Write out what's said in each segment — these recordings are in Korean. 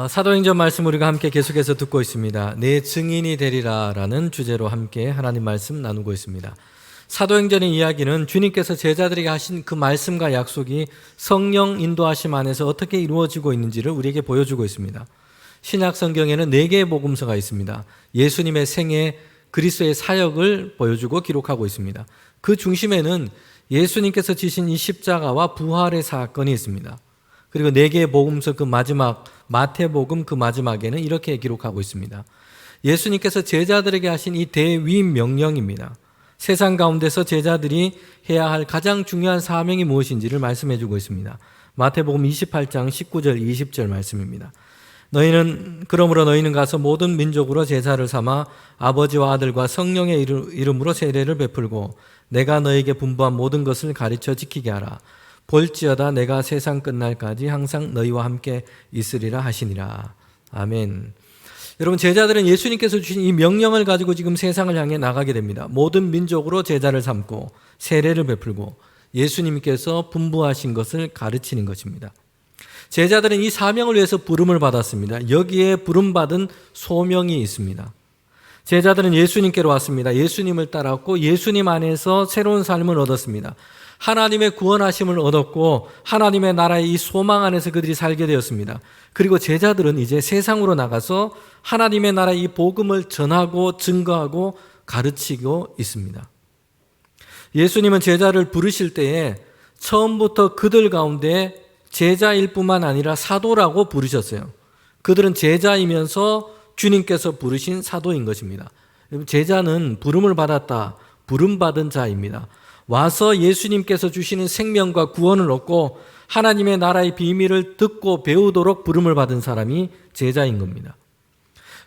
사도행전 말씀 우리가 함께 계속해서 듣고 있습니다. 내 증인이 되리라라는 주제로 함께 하나님 말씀 나누고 있습니다. 사도행전의 이야기는 주님께서 제자들에게 하신 그 말씀과 약속이 성령 인도하심 안에서 어떻게 이루어지고 있는지를 우리에게 보여주고 있습니다. 신약 성경에는 4개의 복음서가 있습니다. 예수님의 생애, 그리스도의 사역을 보여주고 기록하고 있습니다. 그 중심에는 예수님께서 지신 이 십자가와 부활의 사건이 있습니다. 그리고 4개의 복음서 그 마지막 마태복음 그 마지막에는 이렇게 기록하고 있습니다. 예수님께서 제자들에게 하신 이 대위임 명령입니다. 세상 가운데서 제자들이 해야 할 가장 중요한 사명이 무엇인지를 말씀해 주고 있습니다. 마태복음 28장 19절 20절 말씀입니다. 그러므로 너희는 가서 모든 민족으로 제자를 삼아 아버지와 아들과 성령의 이름으로 세례를 베풀고 내가 너에게 분부한 모든 것을 가르쳐 지키게 하라. 볼지어다 내가 세상 끝날까지 항상 너희와 함께 있으리라 하시니라. 아멘. 여러분, 제자들은 예수님께서 주신 이 명령을 가지고 지금 세상을 향해 나가게 됩니다. 모든 민족으로 제자를 삼고 세례를 베풀고 예수님께서 분부하신 것을 가르치는 것입니다. 제자들은 이 사명을 위해서 부름을 받았습니다. 여기에 부름받은 소명이 있습니다. 제자들은 예수님께로 왔습니다. 예수님을 따랐고 예수님 안에서 새로운 삶을 얻었습니다. 하나님의 구원하심을 얻었고 하나님의 나라의 이 소망 안에서 그들이 살게 되었습니다. 그리고 제자들은 이제 세상으로 나가서 하나님의 나라의 이 복음을 전하고 증거하고 가르치고 있습니다. 예수님은 제자를 부르실 때에 처음부터 그들 가운데 제자일 뿐만 아니라 사도라고 부르셨어요. 그들은 제자이면서 주님께서 부르신 사도인 것입니다. 제자는 부름을 받았다, 부름받은 자입니다. 와서 예수님께서 주시는 생명과 구원을 얻고 하나님의 나라의 비밀을 듣고 배우도록 부름을 받은 사람이 제자인 겁니다.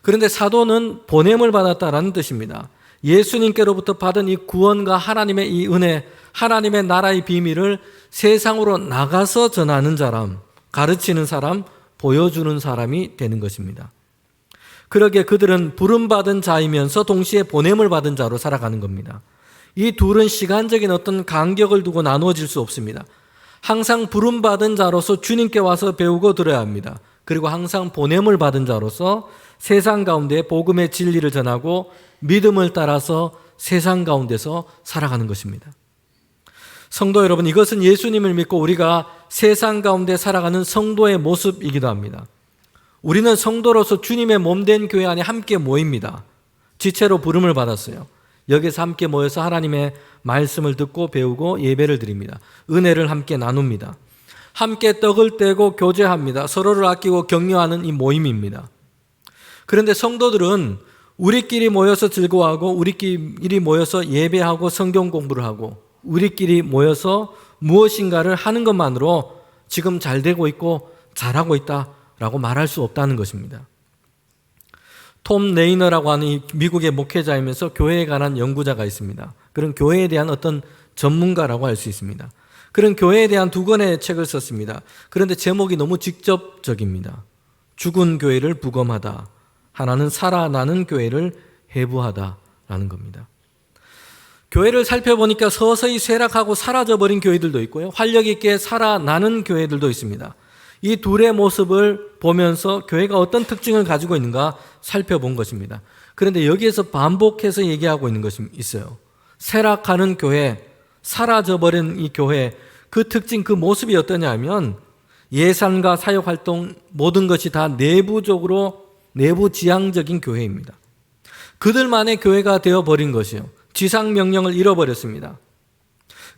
그런데 사도는 보냄을 받았다라는 뜻입니다. 예수님께로부터 받은 이 구원과 하나님의 이 은혜, 하나님의 나라의 비밀을 세상으로 나가서 전하는 사람, 가르치는 사람, 보여주는 사람이 되는 것입니다. 그러기에 그들은 부름받은 자이면서 동시에 보냄을 받은 자로 살아가는 겁니다. 이 둘은 시간적인 어떤 간격을 두고 나누어질 수 없습니다. 항상 부름받은 자로서 주님께 와서 배우고 들어야 합니다. 그리고 항상 보냄을 받은 자로서 세상 가운데 복음의 진리를 전하고 믿음을 따라서 세상 가운데서 살아가는 것입니다. 성도 여러분, 이것은 예수님을 믿고 우리가 세상 가운데 살아가는 성도의 모습이기도 합니다. 우리는 성도로서 주님의 몸된 교회 안에 함께 모입니다. 지체로 부름을 받았어요. 여기서 함께 모여서 하나님의 말씀을 듣고 배우고 예배를 드립니다. 은혜를 함께 나눕니다. 함께 떡을 떼고 교제합니다. 서로를 아끼고 격려하는 이 모임입니다. 그런데 성도들은 우리끼리 모여서 즐거워하고 우리끼리 모여서 예배하고 성경 공부를 하고 우리끼리 모여서 무엇인가를 하는 것만으로 지금 잘 되고 있고 잘하고 있다라고 말할 수 없다는 것입니다. 톰 레이너라고 하는 이 미국의 목회자이면서 교회에 관한 연구자가 있습니다. 그런 교회에 대한 어떤 전문가라고 할 수 있습니다. 그런 교회에 대한 2권의 책을 썼습니다. 그런데 제목이 너무 직접적입니다. 죽은 교회를 부검하다. 하나는 살아나는 교회를 해부하다라는 겁니다. 교회를 살펴보니까 서서히 쇠락하고 사라져버린 교회들도 있고요. 활력 있게 살아나는 교회들도 있습니다. 이 둘의 모습을 보면서 교회가 어떤 특징을 가지고 있는가 살펴본 것입니다. 그런데 여기에서 반복해서 얘기하고 있는 것이 있어요. 쇠락하는 교회, 사라져버린 이 교회, 그 특징, 그 모습이 어떠냐 하면 예산과 사역활동 모든 것이 다 내부적으로 내부지향적인 교회입니다. 그들만의 교회가 되어버린 것이요. 지상명령을 잃어버렸습니다.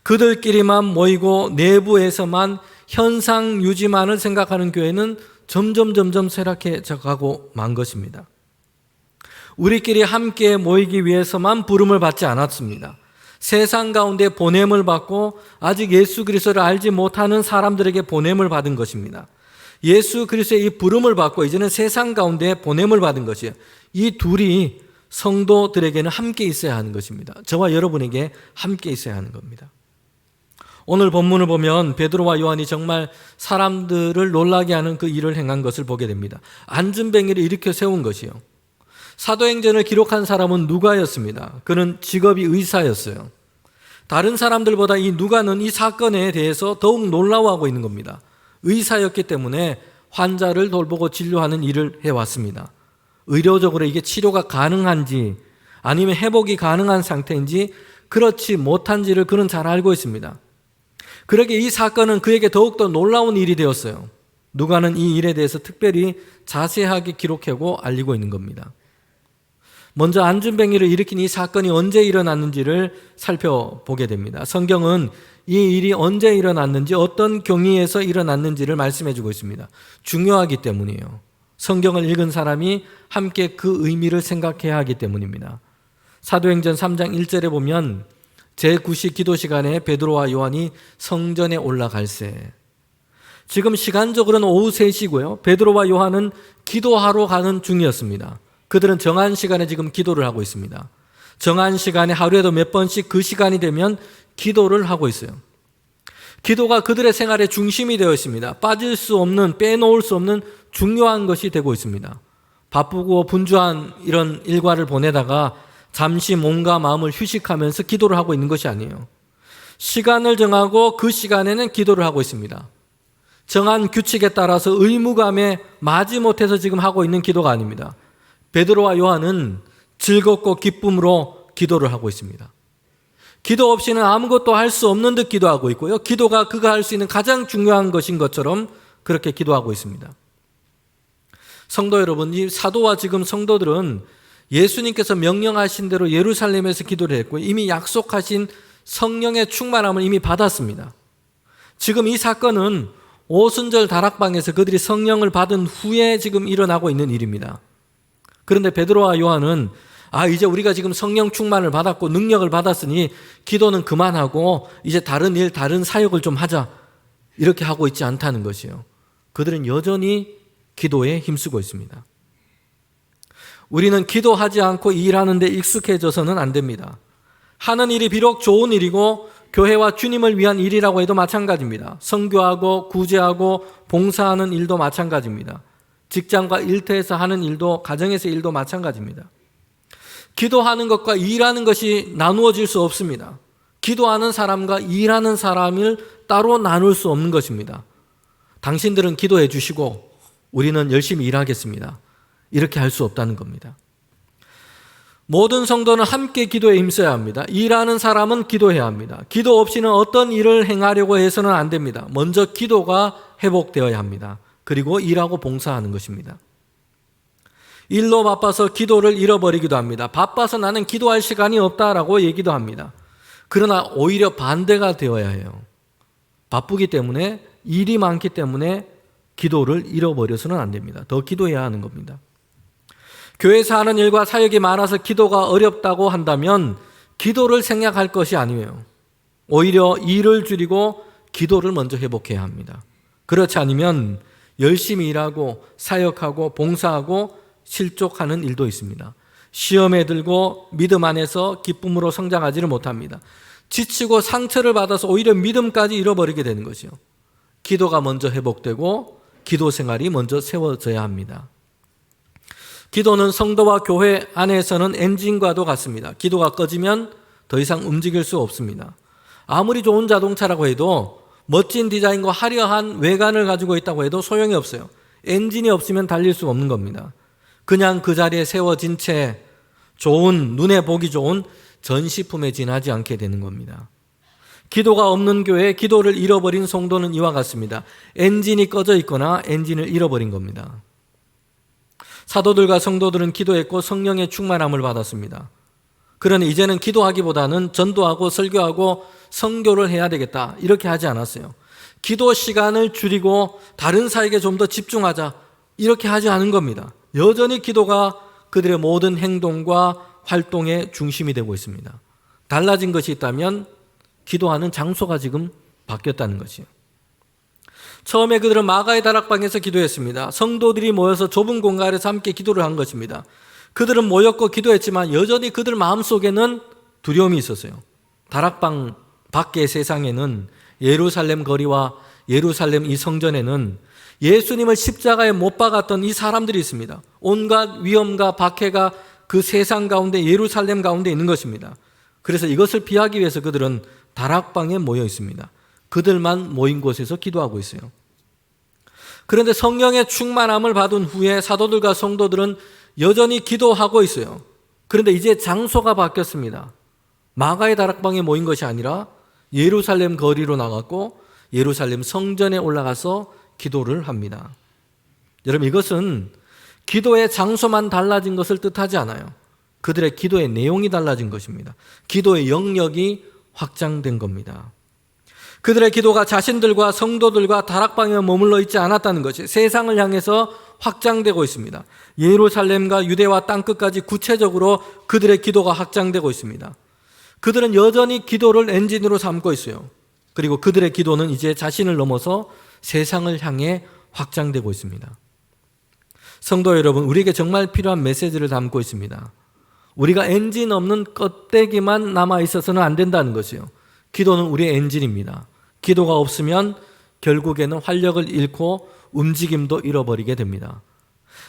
그들끼리만 모이고 내부에서만 현상 유지만을 생각하는 교회는 점점 쇠락해져 가고 만 것입니다. 우리끼리 함께 모이기 위해서만 부름을 받지 않았습니다. 세상 가운데 보냄을 받고 아직 예수 그리스도를 알지 못하는 사람들에게 보냄을 받은 것입니다. 예수 그리스도의 이 부름을 받고 이제는 세상 가운데 보냄을 받은 것이에요. 이 둘이 성도들에게는 함께 있어야 하는 것입니다. 저와 여러분에게 함께 있어야 하는 겁니다. 오늘 본문을 보면 베드로와 요한이 정말 사람들을 놀라게 하는 그 일을 행한 것을 보게 됩니다. 안전뱅이를 일으켜 세운 것이요. 사도행전을 기록한 사람은 누가였습니다. 그는 직업이 의사였어요. 다른 사람들보다 이 누가는 이 사건에 대해서 더욱 놀라워하고 있는 겁니다. 의사였기 때문에 환자를 돌보고 진료하는 일을 해왔습니다. 의료적으로 이게 치료가 가능한지 아니면 회복이 가능한 상태인지 그렇지 못한지를 그는 잘 알고 있습니다. 그러기에 이 사건은 그에게 더욱더 놀라운 일이 되었어요. 누가는 이 일에 대해서 특별히 자세하게 기록하고 알리고 있는 겁니다. 먼저 안진뱅이를 일으킨 이 사건이 언제 일어났는지를 살펴보게 됩니다. 성경은 이 일이 언제 일어났는지 어떤 경위에서 일어났는지를 말씀해 주고 있습니다. 중요하기 때문이에요. 성경을 읽은 사람이 함께 그 의미를 생각해야 하기 때문입니다. 사도행전 3장 1절에 보면 제9시 기도 시간에 베드로와 요한이 성전에 올라갈새. 지금 시간적으로는 오후 3시고요. 베드로와 요한은 기도하러 가는 중이었습니다. 그들은 정한 시간에 지금 기도를 하고 있습니다. 정한 시간에 하루에도 몇 번씩 그 시간이 되면 기도를 하고 있어요. 기도가 그들의 생활의 중심이 되어 있습니다. 빠질 수 없는, 빼놓을 수 없는 중요한 것이 되고 있습니다. 바쁘고 분주한 이런 일과를 보내다가 잠시 몸과 마음을 휴식하면서 기도를 하고 있는 것이 아니에요. 시간을 정하고 그 시간에는 기도를 하고 있습니다. 정한 규칙에 따라서 의무감에 마지못해서 지금 하고 있는 기도가 아닙니다. 베드로와 요한은 즐겁고 기쁨으로 기도를 하고 있습니다. 기도 없이는 아무것도 할 수 없는 듯 기도하고 있고요. 기도가 그가 할 수 있는 가장 중요한 것인 것처럼 그렇게 기도하고 있습니다. 성도 여러분, 이 사도와 지금 성도들은 예수님께서 명령하신 대로 예루살렘에서 기도를 했고 이미 약속하신 성령의 충만함을 이미 받았습니다. 지금 이 사건은 오순절 다락방에서 그들이 성령을 받은 후에 지금 일어나고 있는 일입니다. 그런데 베드로와 요한은 이제 우리가 지금 성령 충만을 받았고 능력을 받았으니 기도는 그만하고 이제 다른 일, 다른 사역을 좀 하자 이렇게 하고 있지 않다는 것이에요. 그들은 여전히 기도에 힘쓰고 있습니다. 우리는 기도하지 않고 일하는 데 익숙해져서는 안 됩니다. 하는 일이 비록 좋은 일이고 교회와 주님을 위한 일이라고 해도 마찬가지입니다. 선교하고 구제하고 봉사하는 일도 마찬가지입니다. 직장과 일터에서 하는 일도 가정에서 일도 마찬가지입니다. 기도하는 것과 일하는 것이 나누어질 수 없습니다. 기도하는 사람과 일하는 사람을 따로 나눌 수 없는 것입니다. 당신들은 기도해 주시고 우리는 열심히 일하겠습니다. 이렇게 할 수 없다는 겁니다. 모든 성도는 함께 기도에 힘써야 합니다. 일하는 사람은 기도해야 합니다. 기도 없이는 어떤 일을 행하려고 해서는 안 됩니다. 먼저 기도가 회복되어야 합니다. 그리고 일하고 봉사하는 것입니다. 일로 바빠서 기도를 잃어버리기도 합니다. 바빠서 나는 기도할 시간이 없다라고 얘기도 합니다. 그러나 오히려 반대가 되어야 해요. 바쁘기 때문에 일이 많기 때문에 기도를 잃어버려서는 안 됩니다. 더 기도해야 하는 겁니다. 교회에서 하는 일과 사역이 많아서 기도가 어렵다고 한다면 기도를 생략할 것이 아니에요. 오히려 일을 줄이고 기도를 먼저 회복해야 합니다. 그렇지 않으면 열심히 일하고 사역하고 봉사하고 실족하는 일도 있습니다. 시험에 들고 믿음 안에서 기쁨으로 성장하지를 못합니다. 지치고 상처를 받아서 오히려 믿음까지 잃어버리게 되는 것이요. 기도가 먼저 회복되고 기도 생활이 먼저 세워져야 합니다. 기도는 성도와 교회 안에서는 엔진과도 같습니다. 기도가 꺼지면 더 이상 움직일 수 없습니다. 아무리 좋은 자동차라고 해도 멋진 디자인과 화려한 외관을 가지고 있다고 해도 소용이 없어요. 엔진이 없으면 달릴 수 없는 겁니다. 그냥 그 자리에 세워진 채 좋은, 눈에 보기 좋은 전시품에 지나지 않게 되는 겁니다. 기도가 없는 교회에 기도를 잃어버린 성도는 이와 같습니다. 엔진이 꺼져 있거나 엔진을 잃어버린 겁니다. 사도들과 성도들은 기도했고 성령의 충만함을 받았습니다. 그러니 이제는 기도하기보다는 전도하고 설교하고 선교를 해야 되겠다 이렇게 하지 않았어요. 기도 시간을 줄이고 다른 사역에 좀 더 집중하자 이렇게 하지 않은 겁니다. 여전히 기도가 그들의 모든 행동과 활동의 중심이 되고 있습니다. 달라진 것이 있다면 기도하는 장소가 지금 바뀌었다는 것이에요. 처음에 그들은 마가의 다락방에서 기도했습니다. 성도들이 모여서 좁은 공간에서 함께 기도를 한 것입니다. 그들은 모였고 기도했지만 여전히 그들 마음속에는 두려움이 있었어요. 다락방 밖의 세상에는 예루살렘 거리와 예루살렘 이 성전에는 예수님을 십자가에 못 박았던 이 사람들이 있습니다. 온갖 위험과 박해가 그 세상 가운데 예루살렘 가운데 있는 것입니다. 그래서 이것을 피하기 위해서 그들은 다락방에 모여 있습니다. 그들만 모인 곳에서 기도하고 있어요. 그런데 성령의 충만함을 받은 후에 사도들과 성도들은 여전히 기도하고 있어요. 그런데 이제 장소가 바뀌었습니다. 마가의 다락방에 모인 것이 아니라 예루살렘 거리로 나갔고 예루살렘 성전에 올라가서 기도를 합니다. 여러분, 이것은 기도의 장소만 달라진 것을 뜻하지 않아요. 그들의 기도의 내용이 달라진 것입니다. 기도의 영역이 확장된 겁니다. 그들의 기도가 자신들과 성도들과 다락방에 머물러 있지 않았다는 것이 세상을 향해서 확장되고 있습니다. 예루살렘과 유대와 땅끝까지 구체적으로 그들의 기도가 확장되고 있습니다. 그들은 여전히 기도를 엔진으로 삼고 있어요. 그리고 그들의 기도는 이제 자신을 넘어서 세상을 향해 확장되고 있습니다. 성도 여러분, 우리에게 정말 필요한 메시지를 담고 있습니다. 우리가 엔진 없는 껍데기만 남아 있어서는 안 된다는 것이요. 기도는 우리의 엔진입니다. 기도가 없으면 결국에는 활력을 잃고 움직임도 잃어버리게 됩니다.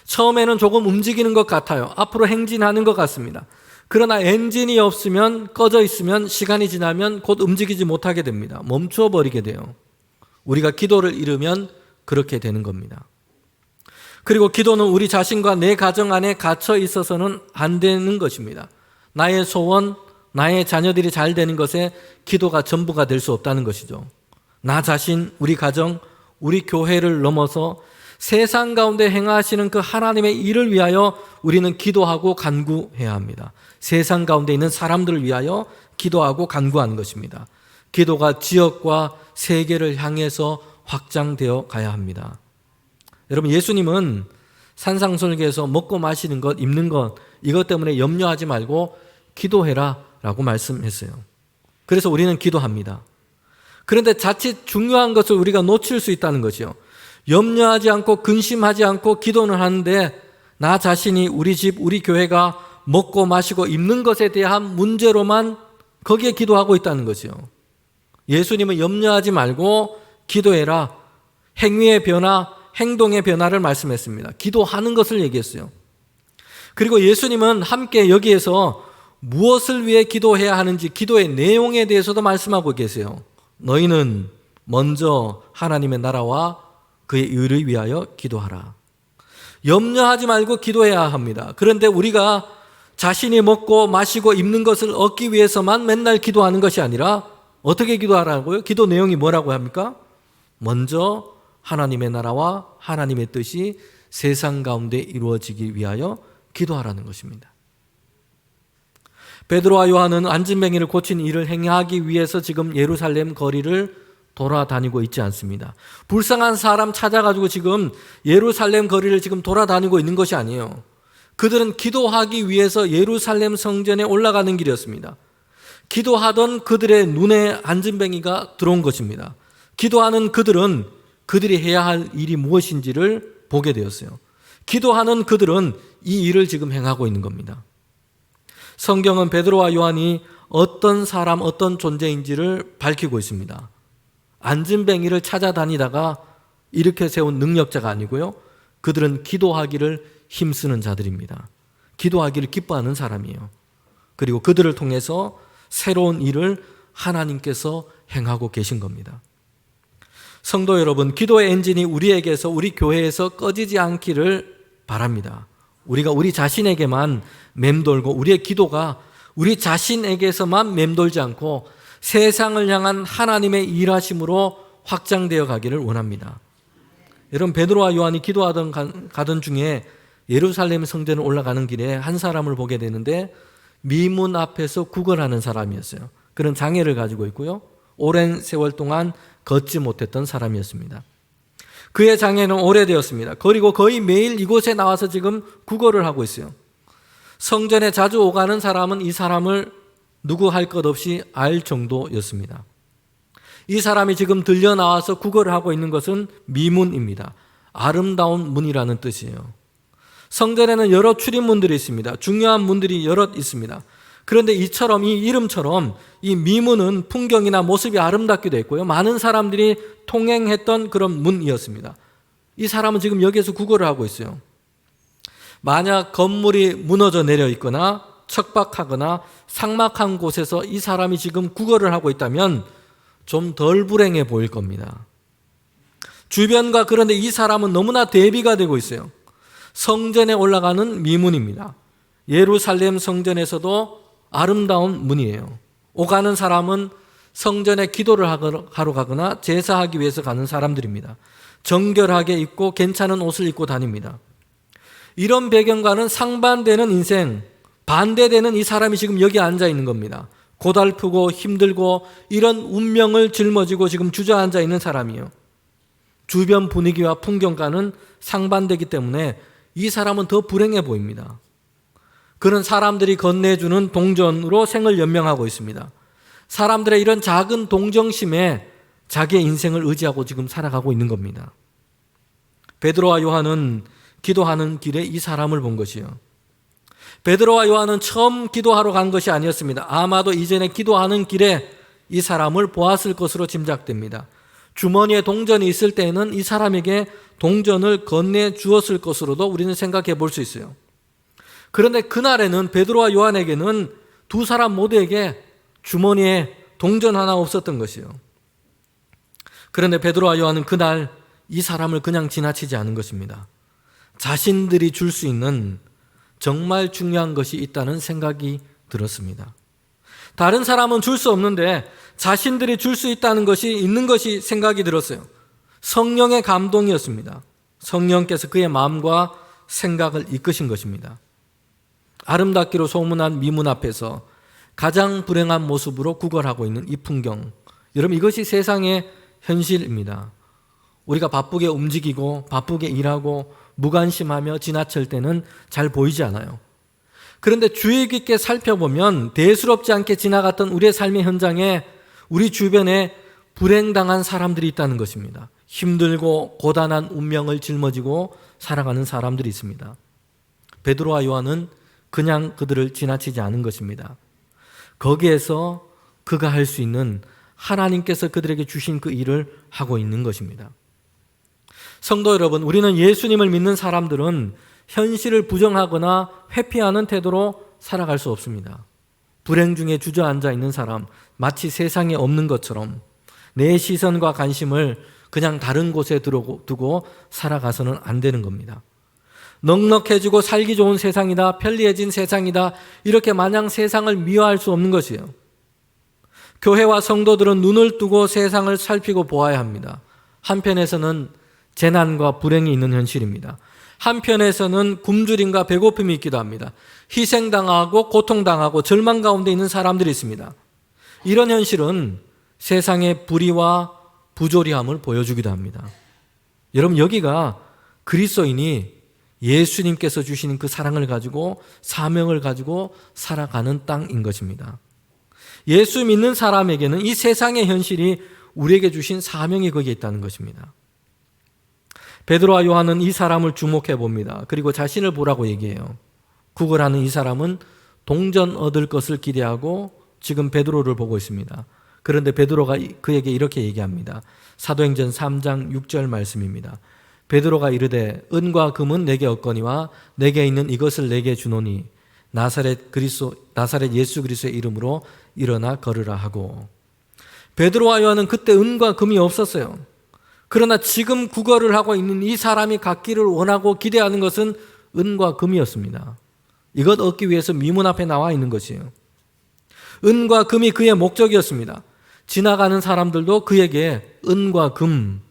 처음에는 조금 움직이는 것 같아요. 앞으로 행진하는 것 같습니다. 그러나 엔진이 없으면, 꺼져 있으면 시간이 지나면 곧 움직이지 못하게 됩니다. 멈춰 버리게 돼요. 우리가 기도를 잃으면 그렇게 되는 겁니다. 그리고 기도는 우리 자신과 내 가정 안에 갇혀 있어서는 안 되는 것입니다. 나의 소원, 나의 자녀들이 잘 되는 것에 기도가 전부가 될 수 없다는 것이죠. 나 자신, 우리 가정, 우리 교회를 넘어서 세상 가운데 행하시는 그 하나님의 일을 위하여 우리는 기도하고 간구해야 합니다. 세상 가운데 있는 사람들을 위하여 기도하고 간구하는 것입니다. 기도가 지역과 세계를 향해서 확장되어 가야 합니다. 여러분, 예수님은 산상설계에서 먹고 마시는 것, 입는 것, 이것 때문에 염려하지 말고 기도해라 라고 말씀했어요. 그래서 우리는 기도합니다. 그런데 자칫 중요한 것을 우리가 놓칠 수 있다는 것이요. 염려하지 않고 근심하지 않고 기도는 하는데 나 자신이, 우리 집, 우리 교회가 먹고 마시고 입는 것에 대한 문제로만 거기에 기도하고 있다는 것이요. 예수님은 염려하지 말고 기도해라. 행위의 변화, 행동의 변화를 말씀했습니다. 기도하는 것을 얘기했어요. 그리고 예수님은 함께 여기에서 무엇을 위해 기도해야 하는지 기도의 내용에 대해서도 말씀하고 계세요. 너희는 먼저 하나님의 나라와 그의 의를 위하여 기도하라. 염려하지 말고 기도해야 합니다. 그런데 우리가 자신이 먹고 마시고 입는 것을 얻기 위해서만 맨날 기도하는 것이 아니라 어떻게 기도하라고요? 기도 내용이 뭐라고 합니까? 먼저 하나님의 나라와 하나님의 뜻이 세상 가운데 이루어지기 위하여 기도하라는 것입니다. 베드로와 요한은 안진뱅이를 고친 일을 행하기 위해서 지금 예루살렘 거리를 돌아다니고 있지 않습니다. 불쌍한 사람 찾아가지고 지금 예루살렘 거리를 지금 돌아다니고 있는 것이 아니에요. 그들은 기도하기 위해서 예루살렘 성전에 올라가는 길이었습니다. 기도하던 그들의 눈에 안진뱅이가 들어온 것입니다. 기도하는 그들은 그들이 해야 할 일이 무엇인지를 보게 되었어요. 기도하는 그들은 이 일을 지금 행하고 있는 겁니다. 성경은 베드로와 요한이 어떤 사람, 어떤 존재인지를 밝히고 있습니다. 안진뱅이를 찾아다니다가 이렇게 세운 능력자가 아니고요. 그들은 기도하기를 힘쓰는 자들입니다. 기도하기를 기뻐하는 사람이에요. 그리고 그들을 통해서 새로운 일을 하나님께서 행하고 계신 겁니다. 성도 여러분, 기도의 엔진이 우리에게서, 우리 교회에서 꺼지지 않기를 바랍니다. 우리가 우리 자신에게만 맴돌고 우리의 기도가 우리 자신에게서만 맴돌지 않고 세상을 향한 하나님의 일하심으로 확장되어 가기를 원합니다. 여러분, 베드로와 요한이 가던 중에 예루살렘 성전을 올라가는 길에 한 사람을 보게 되는데 미문 앞에서 구걸하는 사람이었어요. 그런 장애를 가지고 있고요. 오랜 세월 동안 걷지 못했던 사람이었습니다. 그의 장애는 오래되었습니다. 그리고 거의 매일 이곳에 나와서 지금 구걸을 하고 있어요. 성전에 자주 오가는 사람은 이 사람을 누구 할 것 없이 알 정도였습니다. 이 사람이 지금 들려 나와서 구걸을 하고 있는 것은 미문입니다. 아름다운 문이라는 뜻이에요. 성전에는 여러 출입문들이 있습니다. 중요한 문들이 여럿 있습니다. 그런데 이 이름처럼 이 미문은 풍경이나 모습이 아름답기도 했고요. 많은 사람들이 통행했던 그런 문이었습니다. 이 사람은 지금 여기에서 구걸을 하고 있어요. 만약 건물이 무너져 내려 있거나 척박하거나 삭막한 곳에서 이 사람이 지금 구걸을 하고 있다면 좀 덜 불행해 보일 겁니다. 주변과 그런데 이 사람은 너무나 대비가 되고 있어요. 성전에 올라가는 미문입니다. 예루살렘 성전에서도 아름다운 문이에요. 오가는 사람은 성전에 기도를 하러 가거나 제사하기 위해서 가는 사람들입니다. 정결하게 입고 괜찮은 옷을 입고 다닙니다. 이런 배경과는 상반되는 인생, 반대되는 이 사람이 지금 여기 앉아 있는 겁니다. 고달프고 힘들고 이런 운명을 짊어지고 지금 주저앉아 있는 사람이에요. 주변 분위기와 풍경과는 상반되기 때문에 이 사람은 더 불행해 보입니다. 그런 사람들이 건네주는 동전으로 생을 연명하고 있습니다. 사람들의 이런 작은 동정심에 자기의 인생을 의지하고 지금 살아가고 있는 겁니다. 베드로와 요한은 기도하는 길에 이 사람을 본 것이요. 베드로와 요한은 처음 기도하러 간 것이 아니었습니다. 아마도 이전에 기도하는 길에 이 사람을 보았을 것으로 짐작됩니다. 주머니에 동전이 있을 때에는 이 사람에게 동전을 건네 주었을 것으로도 우리는 생각해 볼 수 있어요. 그런데 그날에는 베드로와 요한에게는 두 사람 모두에게 주머니에 동전 하나 없었던 것이에요. 그런데 베드로와 요한은 그날 이 사람을 그냥 지나치지 않은 것입니다. 자신들이 줄 수 있는 정말 중요한 것이 있다는 생각이 들었습니다. 다른 사람은 줄 수 없는데 자신들이 줄 수 있는 것이 생각이 들었어요. 성령의 감동이었습니다. 성령께서 그의 마음과 생각을 이끄신 것입니다. 아름답기로 소문난 미문 앞에서 가장 불행한 모습으로 구걸하고 있는 이 풍경. 여러분, 이것이 세상의 현실입니다. 우리가 바쁘게 움직이고 바쁘게 일하고 무관심하며 지나칠 때는 잘 보이지 않아요. 그런데 주의 깊게 살펴보면 대수롭지 않게 지나갔던 우리의 삶의 현장에 우리 주변에 불행당한 사람들이 있다는 것입니다. 힘들고 고단한 운명을 짊어지고 살아가는 사람들이 있습니다. 베드로와 요한은 그냥 그들을 지나치지 않은 것입니다. 거기에서 그가 할 수 있는 하나님께서 그들에게 주신 그 일을 하고 있는 것입니다. 성도 여러분, 우리는 예수님을 믿는 사람들은 현실을 부정하거나 회피하는 태도로 살아갈 수 없습니다. 불행 중에 주저앉아 있는 사람, 마치 세상에 없는 것처럼 내 시선과 관심을 그냥 다른 곳에 두고 살아가서는 안 되는 겁니다. 넉넉해지고 살기 좋은 세상이다, 편리해진 세상이다, 이렇게 마냥 세상을 미워할 수 없는 것이에요. 교회와 성도들은 눈을 뜨고 세상을 살피고 보아야 합니다. 한편에서는 재난과 불행이 있는 현실입니다. 한편에서는 굶주림과 배고픔이 있기도 합니다. 희생당하고 고통당하고 절망 가운데 있는 사람들이 있습니다. 이런 현실은 세상의 불의와 부조리함을 보여주기도 합니다. 여러분, 여기가 그리스도인이 예수님께서 주시는 그 사랑을 가지고 사명을 가지고 살아가는 땅인 것입니다. 예수 믿는 사람에게는 이 세상의 현실이 우리에게 주신 사명이 거기에 있다는 것입니다. 베드로와 요한은 이 사람을 주목해 봅니다. 그리고 자신을 보라고 얘기해요. 구걸하는 이 사람은 동전 얻을 것을 기대하고 지금 베드로를 보고 있습니다. 그런데 베드로가 그에게 이렇게 얘기합니다. 사도행전 3장 6절 말씀입니다. 베드로가 이르되 은과 금은 내게 없거니와 내게 있는 이것을 내게 주노니 나사렛 예수 그리스도의 이름으로 일어나 걸으라 하고. 베드로와 요한은 그때 은과 금이 없었어요. 그러나 지금 구걸을 하고 있는 이 사람이 갖기를 원하고 기대하는 것은 은과 금이었습니다. 이것 얻기 위해서 미문 앞에 나와 있는 것이에요. 은과 금이 그의 목적이었습니다. 지나가는 사람들도 그에게 은과 금,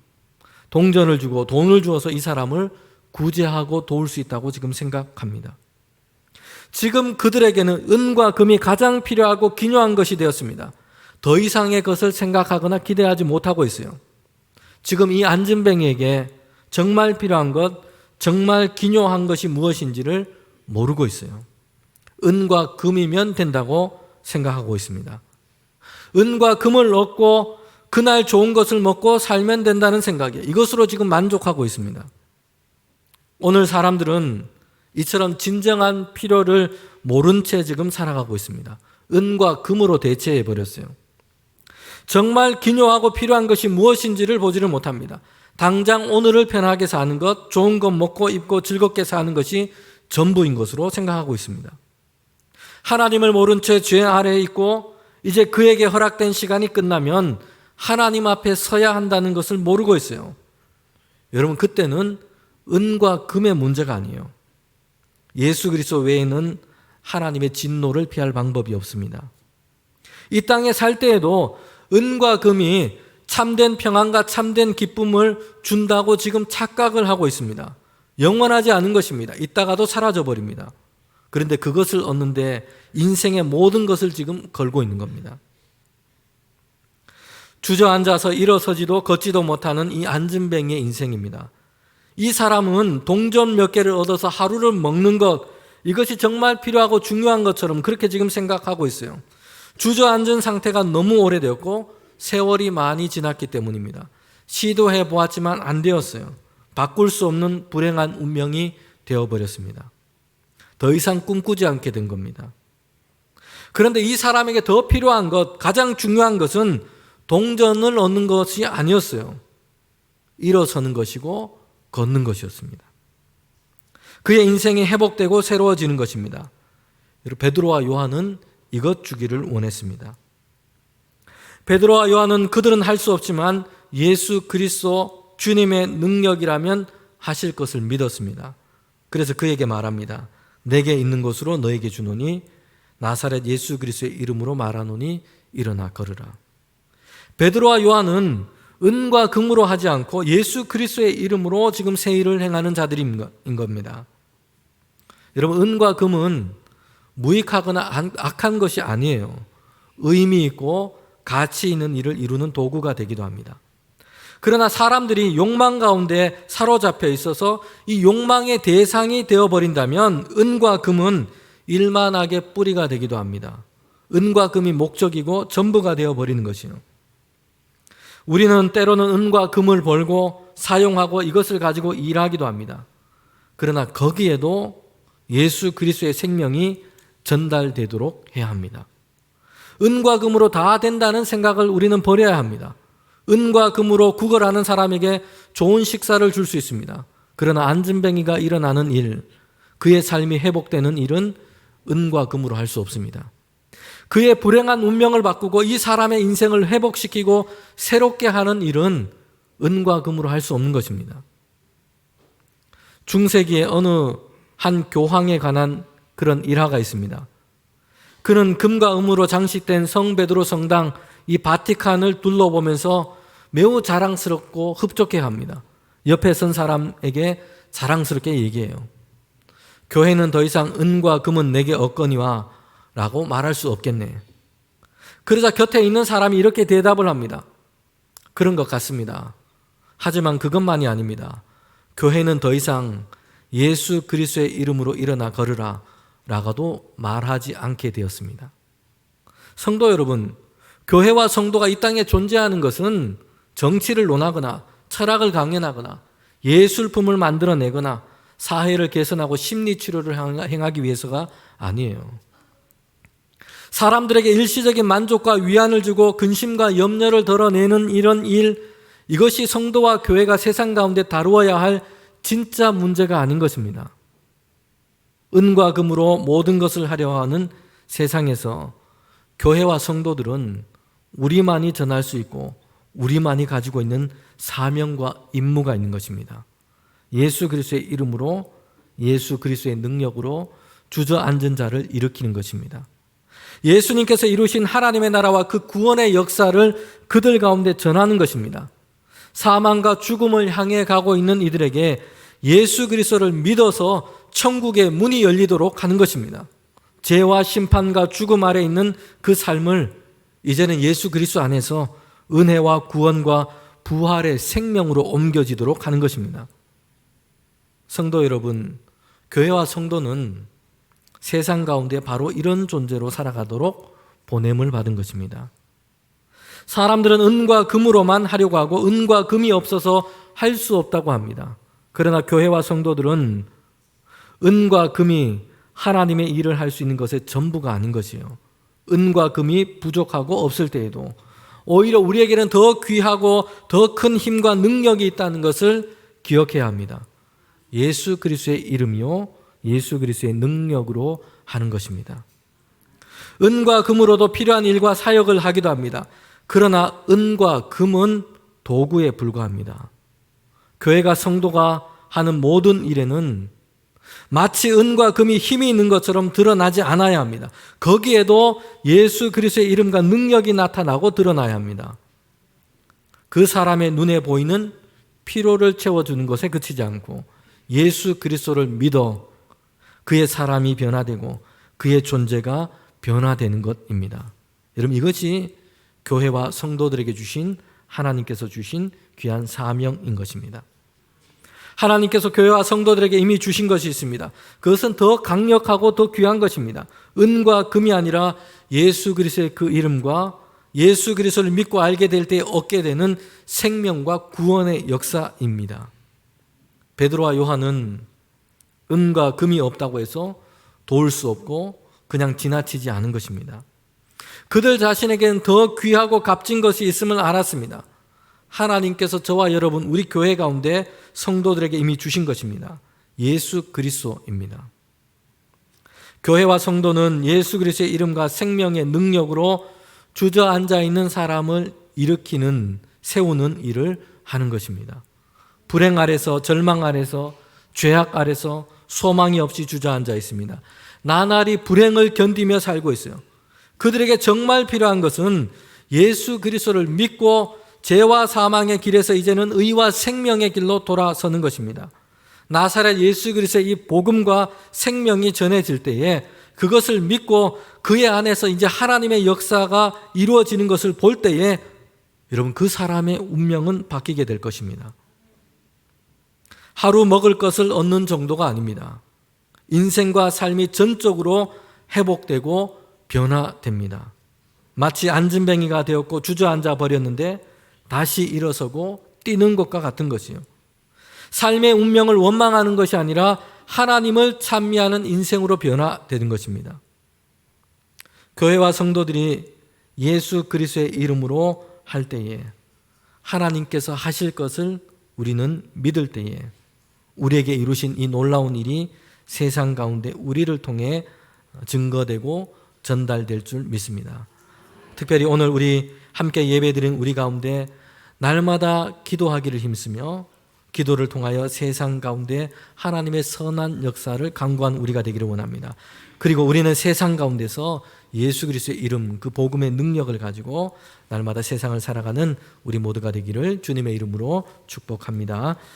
동전을 주고 돈을 주어서 이 사람을 구제하고 도울 수 있다고 지금 생각합니다. 지금 그들에게는 은과 금이 가장 필요하고 기묘한 것이 되었습니다. 더 이상의 것을 생각하거나 기대하지 못하고 있어요. 지금 이 안진뱅이에게 정말 필요한 것, 정말 기묘한 것이 무엇인지를 모르고 있어요. 은과 금이면 된다고 생각하고 있습니다. 은과 금을 얻고 그날 좋은 것을 먹고 살면 된다는 생각이에요. 이것으로 지금 만족하고 있습니다. 오늘 사람들은 이처럼 진정한 필요를 모른 채 지금 살아가고 있습니다. 은과 금으로 대체해 버렸어요. 정말 기묘하고 필요한 것이 무엇인지를 보지를 못합니다. 당장 오늘을 편하게 사는 것, 좋은 것 먹고 입고 즐겁게 사는 것이 전부인 것으로 생각하고 있습니다. 하나님을 모른 채 죄 아래에 있고 이제 그에게 허락된 시간이 끝나면 하나님 앞에 서야 한다는 것을 모르고 있어요. 여러분, 그때는 은과 금의 문제가 아니에요. 예수 그리스도 외에는 하나님의 진노를 피할 방법이 없습니다. 이 땅에 살 때에도 은과 금이 참된 평안과 참된 기쁨을 준다고 지금 착각을 하고 있습니다. 영원하지 않은 것입니다. 이따가도 사라져 버립니다. 그런데 그것을 얻는데 인생의 모든 것을 지금 걸고 있는 겁니다. 주저앉아서 일어서지도 걷지도 못하는 이 안진뱅이의 인생입니다. 이 사람은 동전 몇 개를 얻어서 하루를 먹는 것, 이것이 정말 필요하고 중요한 것처럼 그렇게 지금 생각하고 있어요. 주저앉은 상태가 너무 오래되었고 세월이 많이 지났기 때문입니다. 시도해 보았지만 안 되었어요. 바꿀 수 없는 불행한 운명이 되어버렸습니다. 더 이상 꿈꾸지 않게 된 겁니다. 그런데 이 사람에게 더 필요한 것, 가장 중요한 것은 동전을 얻는 것이 아니었어요. 일어서는 것이고 걷는 것이었습니다. 그의 인생이 회복되고 새로워지는 것입니다. 베드로와 요한은 이것 주기를 원했습니다. 베드로와 요한은 그들은 할 수 없지만 예수 그리스도 주님의 능력이라면 하실 것을 믿었습니다. 그래서 그에게 말합니다. 내게 있는 것으로 너에게 주노니 나사렛 예수 그리스도의 이름으로 말하노니 일어나 걸으라. 베드로와 요한은 은과 금으로 하지 않고 예수 그리스도의 이름으로 지금 새 일을 행하는 자들인 겁니다. 여러분, 은과 금은 무익하거나 악한 것이 아니에요. 의미 있고 가치 있는 일을 이루는 도구가 되기도 합니다. 그러나 사람들이 욕망 가운데 사로잡혀 있어서 이 욕망의 대상이 되어버린다면 은과 금은 일만하게 뿌리가 되기도 합니다. 은과 금이 목적이고 전부가 되어버리는 것이요. 우리는 때로는 은과 금을 벌고 사용하고 이것을 가지고 일하기도 합니다. 그러나 거기에도 예수 그리스도의 생명이 전달되도록 해야 합니다. 은과 금으로 다 된다는 생각을 우리는 버려야 합니다. 은과 금으로 구걸하는 사람에게 좋은 식사를 줄 수 있습니다. 그러나 안진뱅이가 일어나는 일, 그의 삶이 회복되는 일은 은과 금으로 할 수 없습니다. 그의 불행한 운명을 바꾸고 이 사람의 인생을 회복시키고 새롭게 하는 일은 은과 금으로 할 수 없는 것입니다. 중세기에 어느 한 교황에 관한 그런 일화가 있습니다. 그는 금과 은으로 장식된 성 베드로 성당, 이 바티칸을 둘러보면서 매우 자랑스럽고 흡족해합니다. 옆에 선 사람에게 자랑스럽게 얘기해요. 교회는 더 이상 은과 금은 내게 없거니와 라고 말할 수 없겠네. 그러자 곁에 있는 사람이 이렇게 대답을 합니다. 그런 것 같습니다. 하지만 그것만이 아닙니다. 교회는 더 이상 예수 그리스도의 이름으로 일어나 걸으라 라고도 말하지 않게 되었습니다. 성도 여러분, 교회와 성도가 이 땅에 존재하는 것은 정치를 논하거나 철학을 강연하거나 예술품을 만들어내거나 사회를 개선하고 심리치료를 행하기 위해서가 아니에요. 사람들에게 일시적인 만족과 위안을 주고 근심과 염려를 덜어내는 이런 일, 이것이 성도와 교회가 세상 가운데 다루어야 할 진짜 문제가 아닌 것입니다. 은과 금으로 모든 것을 하려 하는 세상에서 교회와 성도들은 우리만이 전할 수 있고 우리만이 가지고 있는 사명과 임무가 있는 것입니다. 예수 그리스도의 이름으로, 예수 그리스도의 능력으로 주저앉은 자를 일으키는 것입니다. 예수님께서 이루신 하나님의 나라와 그 구원의 역사를 그들 가운데 전하는 것입니다. 사망과 죽음을 향해 가고 있는 이들에게 예수 그리스도를 믿어서 천국의 문이 열리도록 하는 것입니다. 죄와 심판과 죽음 아래 있는 그 삶을 이제는 예수 그리스도 안에서 은혜와 구원과 부활의 생명으로 옮겨지도록 하는 것입니다. 성도 여러분, 교회와 성도는 세상 가운데 바로 이런 존재로 살아가도록 보냄을 받은 것입니다. 사람들은 은과 금으로만 하려고 하고 은과 금이 없어서 할 수 없다고 합니다. 그러나 교회와 성도들은 은과 금이 하나님의 일을 할 수 있는 것의 전부가 아닌 것이에요. 은과 금이 부족하고 없을 때에도 오히려 우리에게는 더 귀하고 더 큰 힘과 능력이 있다는 것을 기억해야 합니다. 예수 그리스도의 이름이요, 예수 그리스도의 능력으로 하는 것입니다. 은과 금으로도 필요한 일과 사역을 하기도 합니다. 그러나 은과 금은 도구에 불과합니다. 교회가 성도가 하는 모든 일에는 마치 은과 금이 힘이 있는 것처럼 드러나지 않아야 합니다. 거기에도 예수 그리스도의 이름과 능력이 나타나고 드러나야 합니다. 그 사람의 눈에 보이는 피로를 채워주는 것에 그치지 않고 예수 그리스도를 믿어 그의 사람이 변화되고 그의 존재가 변화되는 것입니다. 여러분, 이것이 교회와 성도들에게 주신 하나님께서 주신 귀한 사명인 것입니다. 하나님께서 교회와 성도들에게 이미 주신 것이 있습니다. 그것은 더 강력하고 더 귀한 것입니다. 은과 금이 아니라 예수 그리스도의 그 이름과 예수 그리스도를 믿고 알게 될 때 얻게 되는 생명과 구원의 역사입니다. 베드로와 요한은 은과 금이 없다고 해서 도울 수 없고 그냥 지나치지 않은 것입니다. 그들 자신에게는 더 귀하고 값진 것이 있음을 알았습니다. 하나님께서 저와 여러분, 우리 교회 가운데 성도들에게 이미 주신 것입니다. 예수 그리스도입니다. 교회와 성도는 예수 그리스도의 이름과 생명의 능력으로 주저앉아 있는 사람을 일으키는, 세우는 일을 하는 것입니다. 불행 아래서, 절망 아래서, 죄악 아래서 소망이 없이 주저앉아 있습니다. 나날이 불행을 견디며 살고 있어요. 그들에게 정말 필요한 것은 예수 그리스도를 믿고 죄와 사망의 길에서 이제는 의와 생명의 길로 돌아서는 것입니다. 나사렛 예수 그리스도의 이 복음과 생명이 전해질 때에 그것을 믿고 그의 안에서 이제 하나님의 역사가 이루어지는 것을 볼 때에 여러분, 그 사람의 운명은 바뀌게 될 것입니다. 하루 먹을 것을 얻는 정도가 아닙니다. 인생과 삶이 전적으로 회복되고 변화됩니다. 마치 안진뱅이가 되었고 주저앉아 버렸는데 다시 일어서고 뛰는 것과 같은 것이요. 삶의 운명을 원망하는 것이 아니라 하나님을 찬미하는 인생으로 변화되는 것입니다. 교회와 성도들이 예수 그리스도의 이름으로 할 때에 하나님께서 하실 것을 우리는 믿을 때에 우리에게 이루신 이 놀라운 일이 세상 가운데 우리를 통해 증거되고 전달될 줄 믿습니다. 특별히 오늘 우리 함께 예배드린 우리 가운데 날마다 기도하기를 힘쓰며 기도를 통하여 세상 가운데 하나님의 선한 역사를 강구한 우리가 되기를 원합니다. 그리고 우리는 세상 가운데서 예수 그리스도의 이름, 그 복음의 능력을 가지고 날마다 세상을 살아가는 우리 모두가 되기를 주님의 이름으로 축복합니다.